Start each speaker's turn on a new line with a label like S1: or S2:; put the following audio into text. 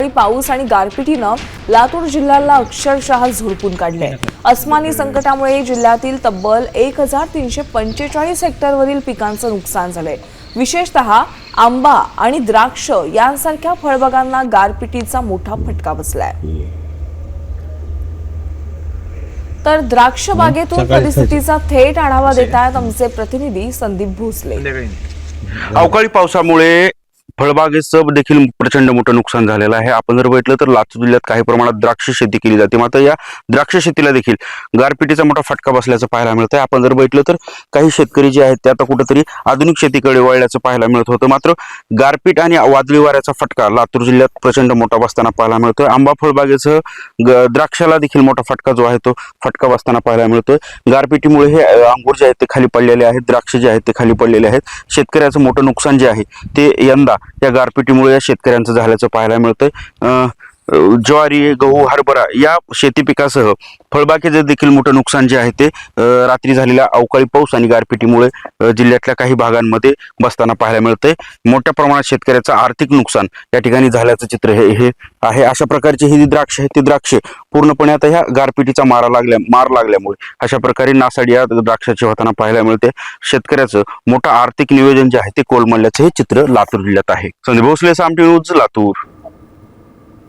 S1: पाऊस आणि गारपिटीनं लातूर जिल्ह्याला अक्षरशः झोडपून काढले। अस्मानी संकटामुळे जिल्ह्यातील तब्बल 1345 हेक्टरवरील पिकांचं नुकसान झालंय। विशेषतः आंबा आणि द्राक्ष यांसारख्या फळबागांना गारपिटीचा मोठा फटका बसलाय। तर द्राक्ष बागेतून परिस्थितीचा थेट आढावा देत आहेत आमचे प्रतिनिधी संदीप भोसले।
S2: अवकाळी पावसामुळे फळबागेचं देखील प्रचंड मोठं नुकसान झालेलं आहे। आपण जर बघितलं तर लातूर जिल्ह्यात काही प्रमाणात द्राक्ष शेती केली जाते, मात्र या द्राक्ष शेतीला देखील गारपिटीचा मोठा फटका बसल्याचं पाहायला मिळतं। आपण जर बघितलं तर काही शेतकरी जे आहेत ते आता कुठेतरी आधुनिक शेतीकडे वळल्याचं पाहायला मिळत होतं, मात्र गारपीट आणि वादळी वाऱ्याचा फटका लातूर जिल्ह्यात प्रचंड मोठा बसताना पाहायला मिळतोय। आंबा फळबागेसह द्राक्षाला देखील मोठा फटका जो आहे तो फटका बसताना पाहायला मिळतोय। गारपिटीमुळे हे अंगूर जे आहेत ते खाली पडलेले आहेत, द्राक्ष जे आहेत ते खाली पडलेले आहेत। शेतकऱ्याचं मोठं नुकसान जे आहे ते यंदा या गारपिटीमुळे या शेतकऱ्यांचं झाल्याचं पाहायला मिळतंय। ज्वारी, गहू, हरभरा या शेती पिकासह फळबागेचं देखील मोठं नुकसान जे आहे ते रात्री झालेल्या अवकाळी पाऊस आणि गारपिटीमुळे जिल्ह्यातल्या काही भागांमध्ये बसताना पाहायला मिळतंय। मोठ्या प्रमाणात शेतकऱ्याचं आर्थिक नुकसान या ठिकाणी झाल्याचं चित्र हे आहे। अशा प्रकारची ही द्राक्ष आहेत ती द्राक्षे पूर्णपणे आता ह्या गारपिटीचा मार लागल्यामुळे अशा प्रकारे नासाडी या द्राक्षाची होताना पाहायला मिळते। शेतकऱ्याचं मोठं आर्थिक नियोजन जे आहे ते कोलमडल्याचं हे चित्र लातूर जिल्ह्यात आहे। संदीप भोसले, साम न्यूज, लातूर।